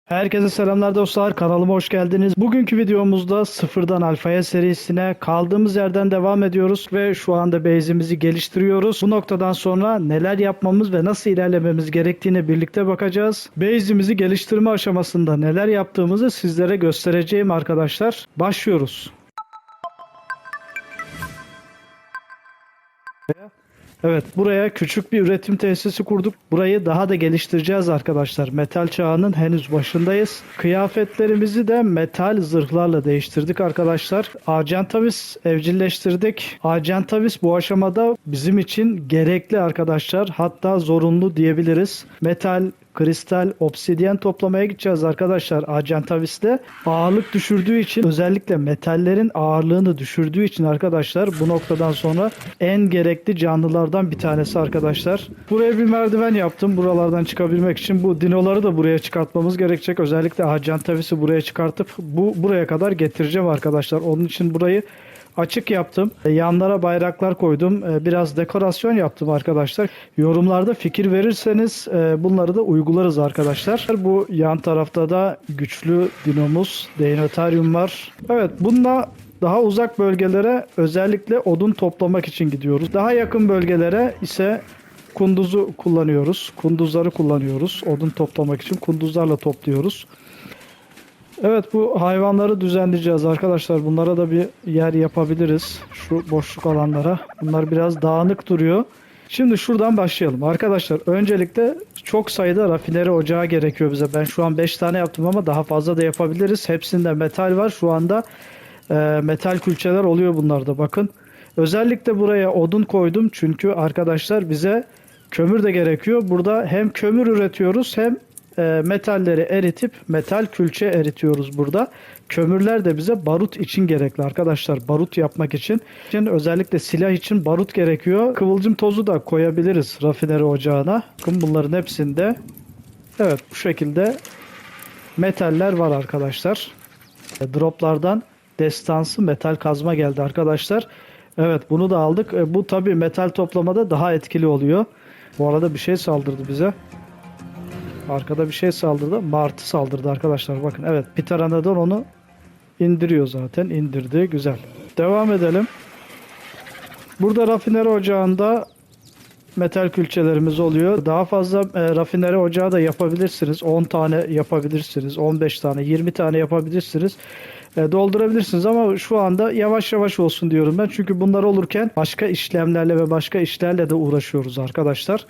Herkese selamlar dostlar, kanalıma hoş geldiniz. Bugünkü videomuzda sıfırdan alfaya serisine kaldığımız yerden devam ediyoruz ve şu anda base'imizi geliştiriyoruz. Bu noktadan sonra neler yapmamız ve nasıl ilerlememiz gerektiğine birlikte bakacağız. Base'imizi geliştirme aşamasında neler yaptığımızı sizlere göstereceğim arkadaşlar. Başlıyoruz. Evet, buraya küçük bir üretim tesisi kurduk. Burayı daha da geliştireceğiz arkadaşlar. Metal çağının henüz başındayız. Kıyafetlerimizi de metal zırhlarla değiştirdik arkadaşlar. Argentavis evcilleştirdik. Argentavis bu aşamada bizim için gerekli arkadaşlar. Hatta zorunlu diyebiliriz. Metal, kristal, obsidyen toplamaya gideceğiz arkadaşlar Argentavis'te. Ağırlık düşürdüğü için, özellikle metallerin ağırlığını düşürdüğü için arkadaşlar bu noktadan sonra en gerekli canlılardan bir tanesi arkadaşlar. Buraya bir merdiven yaptım buralardan çıkabilmek için. Bu dinoları da buraya çıkartmamız gerekecek. Özellikle Argentavis'i buraya çıkartıp buraya kadar getireceğim arkadaşlar. Onun için burayı açık yaptım. Yanlara bayraklar koydum. Biraz dekorasyon yaptım arkadaşlar. Yorumlarda fikir verirseniz bunları da uygularız arkadaşlar. Bu yan tarafta da güçlü dinomuz, Deinotherium var. Evet, bununla daha uzak bölgelere özellikle odun toplamak için gidiyoruz. Daha yakın bölgelere ise kunduzu kullanıyoruz. Kunduzları kullanıyoruz. Odun toplamak için kunduzlarla topluyoruz. Evet, bu hayvanları düzenleyeceğiz arkadaşlar. Bunlara da bir yer yapabiliriz. Şu boşluk alanlara. Bunlar biraz dağınık duruyor. Şimdi şuradan başlayalım. Arkadaşlar öncelikle çok sayıda rafineri ocağı gerekiyor bize. Ben şu an 5 tane yaptım ama daha fazla da yapabiliriz. Hepsinde metal var. Şu anda metal külçeler oluyor bunlarda, bakın. Özellikle buraya odun koydum. Çünkü arkadaşlar bize kömür de gerekiyor. Burada hem kömür üretiyoruz hem metalleri eritip metal külçe eritiyoruz burada. Kömürler de bize barut için gerekli arkadaşlar. Barut yapmak için. Özellikle silah için barut gerekiyor. Kıvılcım tozu da koyabiliriz rafineri ocağına. Bakın bunların hepsinde evet bu şekilde metaller var arkadaşlar. Droplardan destansı metal kazma geldi arkadaşlar. Evet, bunu da aldık. Bu tabi metal toplamada daha etkili oluyor. Bu arada bir şey saldırdı bize. Arkada bir şey saldırdı. Martı saldırdı arkadaşlar. Bakın evet, Pteranodon onu indiriyor zaten. İndirdi. Güzel. Devam edelim. Burada rafineri ocağında metal külçelerimiz oluyor. Daha fazla rafineri ocağı da yapabilirsiniz. 10 tane yapabilirsiniz. 15 tane, 20 tane yapabilirsiniz. Doldurabilirsiniz ama şu anda yavaş yavaş olsun diyorum ben. Çünkü bunlar olurken başka işlemlerle ve başka işlerle de uğraşıyoruz arkadaşlar.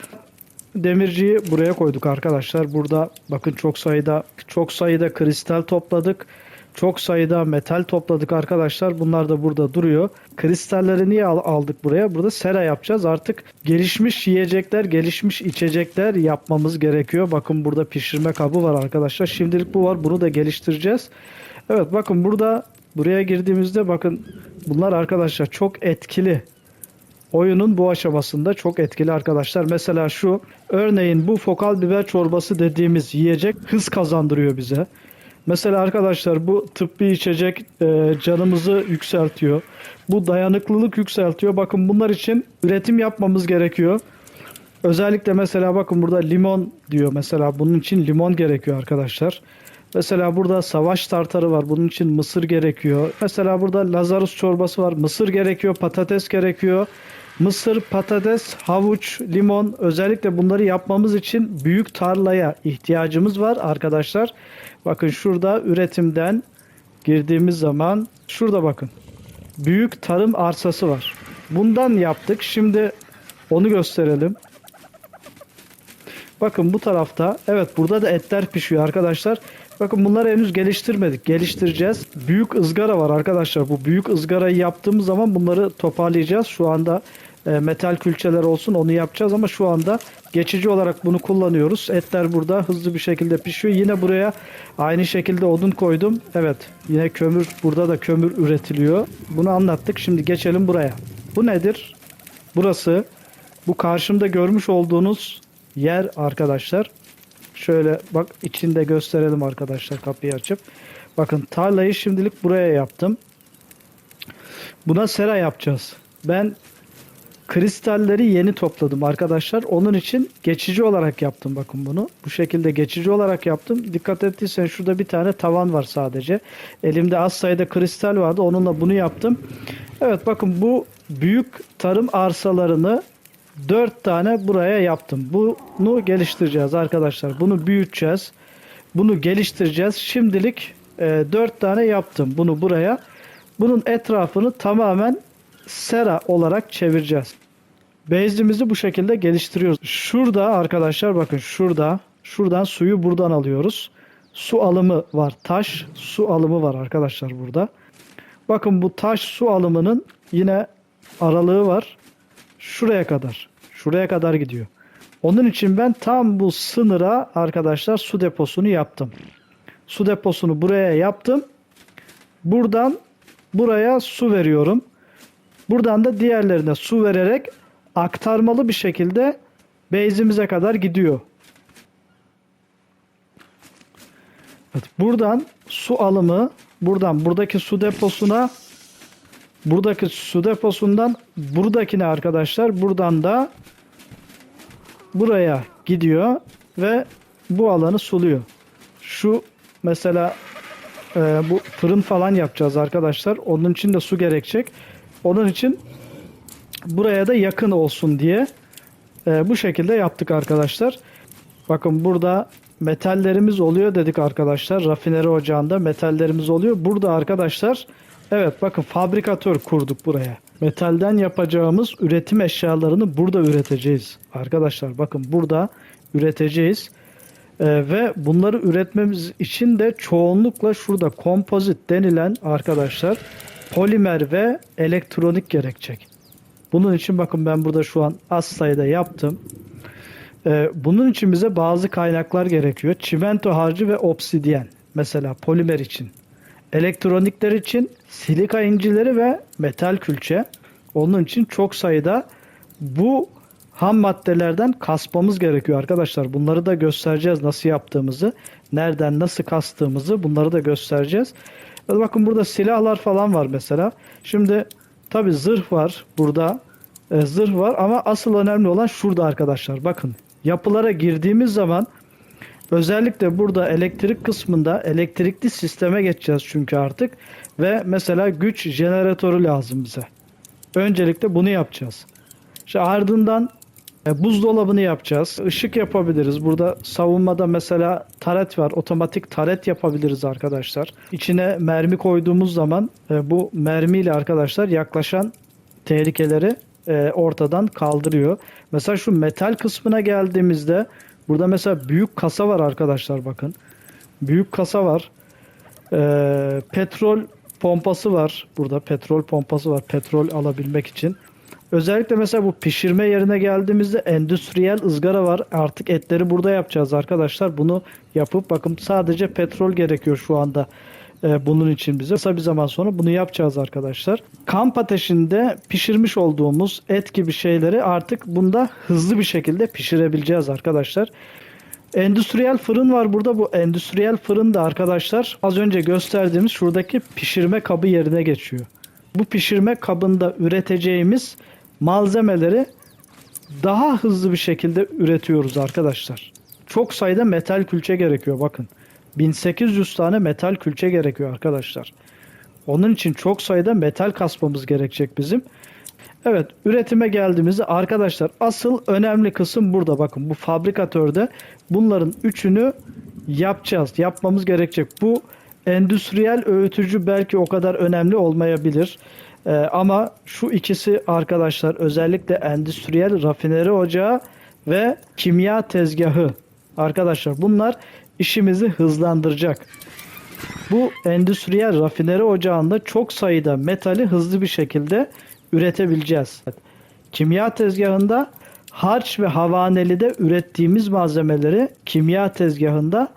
Demirciyi buraya koyduk arkadaşlar. Burada bakın çok sayıda kristal topladık. Çok sayıda metal topladık arkadaşlar. Bunlar da burada duruyor. Kristalleri niye aldık buraya? Burada sera yapacağız. Artık gelişmiş yiyecekler, gelişmiş içecekler yapmamız gerekiyor. Bakın burada pişirme kabı var arkadaşlar. Şimdilik bu var. Bunu da geliştireceğiz. Evet, bakın buraya girdiğimizde bakın bunlar arkadaşlar çok etkili. Oyunun bu aşamasında çok etkili arkadaşlar. Mesela örneğin bu fokal biber çorbası dediğimiz yiyecek hız kazandırıyor bize. Mesela arkadaşlar bu tıbbi içecek canımızı yükseltiyor. Bu dayanıklılık yükseltiyor. Bakın bunlar için üretim yapmamız gerekiyor. Özellikle mesela bakın burada limon diyor. Mesela bunun için limon gerekiyor arkadaşlar. Mesela burada savaş tartarı var. Bunun için mısır gerekiyor. Mesela burada Lazarus çorbası var. Mısır gerekiyor, patates gerekiyor. Mısır, patates, havuç, limon, özellikle bunları yapmamız için büyük tarlaya ihtiyacımız var arkadaşlar. Bakın şurada üretimden girdiğimiz zaman şurada bakın. Büyük tarım arsası var. Bundan yaptık. Şimdi onu gösterelim. Bakın bu tarafta evet burada da etler pişiyor arkadaşlar. Bakın bunları henüz geliştirmedik. Geliştireceğiz. Büyük ızgara var arkadaşlar. Bu büyük ızgarayı yaptığımız zaman bunları toparlayacağız. Şu anda metal külçeler olsun onu yapacağız ama şu anda geçici olarak bunu kullanıyoruz. Etler burada hızlı bir şekilde pişiyor. Yine buraya aynı şekilde odun koydum. Evet, yine kömür, burada da kömür üretiliyor. Bunu anlattık. Şimdi geçelim buraya. Bu nedir? Burası bu karşımda görmüş olduğunuz yer arkadaşlar. Şöyle bak, içinde gösterelim arkadaşlar kapıyı açıp. Bakın tarlayı şimdilik buraya yaptım. Buna sera yapacağız. Ben kristalleri yeni topladım arkadaşlar. Onun için geçici olarak yaptım bakın bunu. Bu şekilde geçici olarak yaptım. Dikkat ettiysen şurada bir tane tavan var sadece. Elimde az sayıda kristal vardı. Onunla bunu yaptım. Evet bakın bu büyük tarım arsalarını 4 tane buraya yaptım. Bunu geliştireceğiz arkadaşlar. Bunu büyüteceğiz. Bunu geliştireceğiz. Şimdilik 4 tane yaptım bunu buraya. Bunun etrafını tamamen sera olarak çevireceğiz. Base'imizi bu şekilde geliştiriyoruz. Şurada arkadaşlar bakın şuradan suyu buradan alıyoruz. Su alımı var. Taş su alımı var arkadaşlar burada. Bakın bu taş su alımının yine aralığı var. Şuraya kadar. Şuraya kadar gidiyor. Onun için ben tam bu sınıra arkadaşlar su deposunu yaptım. Su deposunu buraya yaptım. Buradan buraya su veriyorum. Buradan da diğerlerine su vererek aktarmalı bir şekilde base'imize kadar gidiyor. Evet, buradan su alımı buradaki su deposuna buradaki su deposundan buradakine arkadaşlar buradan da buraya gidiyor ve bu alanı suluyor. Şu mesela bu fırın falan yapacağız arkadaşlar. Onun için de su gerekecek. Onun için buraya da yakın olsun diye bu şekilde yaptık arkadaşlar. Bakın burada metallerimiz oluyor dedik arkadaşlar. Rafineri ocağında metallerimiz oluyor. Burada arkadaşlar evet bakın fabrikatör kurduk buraya. Metalden yapacağımız üretim eşyalarını burada üreteceğiz. Arkadaşlar bakın burada üreteceğiz. Ve bunları üretmemiz için de çoğunlukla şurada kompozit denilen arkadaşlar polimer ve elektronik gerekecek. Bunun için bakın ben burada şu an az sayıda yaptım. Bunun için bize bazı kaynaklar gerekiyor. Çimento harcı ve obsidyen. Mesela polimer için. Elektronikler için silika incileri ve metal külçe. Onun için çok sayıda bu ham maddelerden kasmamız gerekiyor arkadaşlar. Bunları da göstereceğiz nasıl yaptığımızı. Nereden nasıl kastığımızı bunları da göstereceğiz. Bakın burada silahlar falan var mesela. Şimdi tabi zırh var burada. Zırh var ama asıl önemli olan şurada arkadaşlar. Bakın yapılara girdiğimiz zaman özellikle burada elektrik kısmında elektrikli sisteme geçeceğiz çünkü artık. Ve mesela güç jeneratörü lazım bize. Öncelikle bunu yapacağız. İşte ardından buzdolabını yapacağız. Işık yapabiliriz. Burada savunmada mesela taret var. Otomatik taret yapabiliriz arkadaşlar. İçine mermi koyduğumuz zaman bu mermiyle arkadaşlar yaklaşan tehlikeleri ortadan kaldırıyor. Mesela şu metal kısmına geldiğimizde burada mesela büyük kasa var arkadaşlar bakın. Büyük kasa var. Petrol pompası var. Burada petrol pompası var. Petrol alabilmek için. Özellikle mesela bu pişirme yerine geldiğimizde endüstriyel ızgara var. Artık etleri burada yapacağız arkadaşlar. Bunu yapıp bakın sadece petrol gerekiyor şu anda bunun için bize. Kısa bir zaman sonra bunu yapacağız arkadaşlar. Kamp ateşinde pişirmiş olduğumuz et gibi şeyleri artık bunda hızlı bir şekilde pişirebileceğiz arkadaşlar. Endüstriyel fırın var burada. Bu endüstriyel fırın da arkadaşlar az önce gösterdiğimiz şuradaki pişirme kabı yerine geçiyor. Bu pişirme kabında üreteceğimiz malzemeleri daha hızlı bir şekilde üretiyoruz arkadaşlar. Çok sayıda metal külçe gerekiyor bakın. 1800 tane metal külçe gerekiyor arkadaşlar. Onun için çok sayıda metal kasmamız gerekecek bizim. Evet, üretime geldiğimizde arkadaşlar asıl önemli kısım burada. Bakın bu fabrikatörde bunların üçünü yapacağız. Yapmamız gerekecek. Bu endüstriyel öğütücü belki o kadar önemli olmayabilir. Ama şu ikisi arkadaşlar özellikle endüstriyel rafineri ocağı ve kimya tezgahı. Arkadaşlar bunlar işimizi hızlandıracak. Bu endüstriyel rafineri ocağında çok sayıda metali hızlı bir şekilde üretebileceğiz. Kimya tezgahında harç ve havanelide ürettiğimiz malzemeleri kimya tezgahında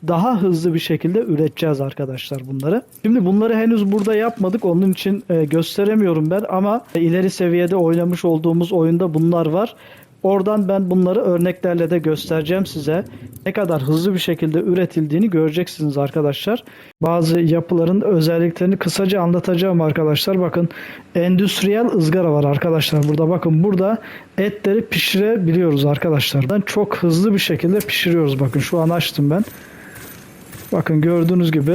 daha hızlı bir şekilde üreteceğiz arkadaşlar bunları. Şimdi bunları henüz burada yapmadık. Onun için gösteremiyorum ben ama ileri seviyede oynamış olduğumuz oyunda bunlar var. Oradan ben bunları örneklerle de göstereceğim size. Ne kadar hızlı bir şekilde üretildiğini göreceksiniz arkadaşlar. Bazı yapıların özelliklerini kısaca anlatacağım arkadaşlar. Bakın, endüstriyel ızgara var arkadaşlar. Burada bakın, burada etleri pişirebiliyoruz arkadaşlar. Çok hızlı bir şekilde pişiriyoruz. Bakın şu an açtım ben. Bakın gördüğünüz gibi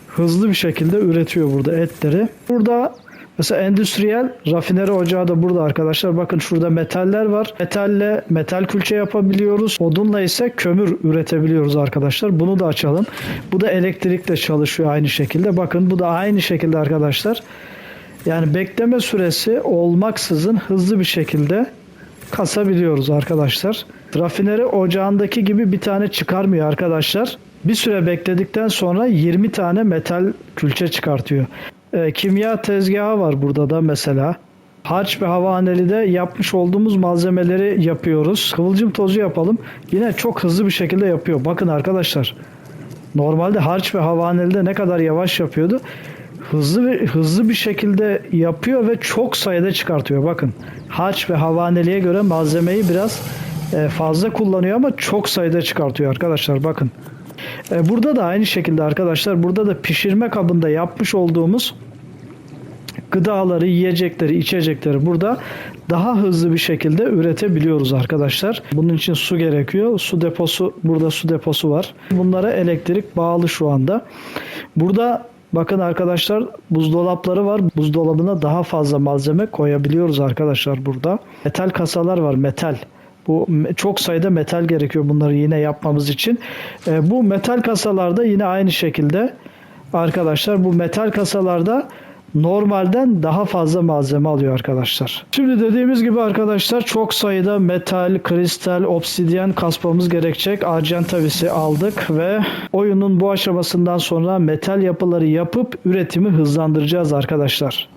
hızlı bir şekilde üretiyor burada etleri. Burada mesela endüstriyel rafineri ocağı da burada arkadaşlar. Bakın şurada metaller var. Metalle metal külçe yapabiliyoruz. Odunla ise kömür üretebiliyoruz arkadaşlar. Bunu da açalım. Bu da elektrikle çalışıyor aynı şekilde. Bakın bu da aynı şekilde arkadaşlar. Yani bekleme süresi olmaksızın hızlı bir şekilde kasabiliyoruz arkadaşlar. Rafineri ocağındaki gibi bir tane çıkarmıyor arkadaşlar. Bir süre bekledikten sonra 20 tane metal külçe çıkartıyor. Kimya tezgahı var burada da mesela. Harç ve havanelide yapmış olduğumuz malzemeleri yapıyoruz. Kıvılcım tozu yapalım. Yine çok hızlı bir şekilde yapıyor. Bakın arkadaşlar. Normalde harç ve havanelide ne kadar yavaş yapıyordu. Hızlı bir şekilde yapıyor ve çok sayıda çıkartıyor. Bakın, harç ve havaneliğe göre malzemeyi biraz fazla kullanıyor ama çok sayıda çıkartıyor arkadaşlar. Bakın. Burada da aynı şekilde arkadaşlar. Burada da pişirme kabında yapmış olduğumuz gıdaları, yiyecekleri, içecekleri burada daha hızlı bir şekilde üretebiliyoruz arkadaşlar. Bunun için su gerekiyor. Su deposu, burada su deposu var. Bunlara elektrik bağlı şu anda. Burada bakın arkadaşlar, buzdolapları var. Buzdolabına daha fazla malzeme koyabiliyoruz arkadaşlar burada. Metal kasalar var, metal. Bu çok sayıda metal gerekiyor bunları yine yapmamız için. Bu metal kasalarda yine aynı şekilde arkadaşlar, bu metal kasalarda normalden daha fazla malzeme alıyor arkadaşlar. Şimdi dediğimiz gibi arkadaşlar, çok sayıda metal, kristal, obsidyen kasmamız gerekecek. Argentavisi aldık ve oyunun bu aşamasından sonra metal yapıları yapıp üretimi hızlandıracağız arkadaşlar.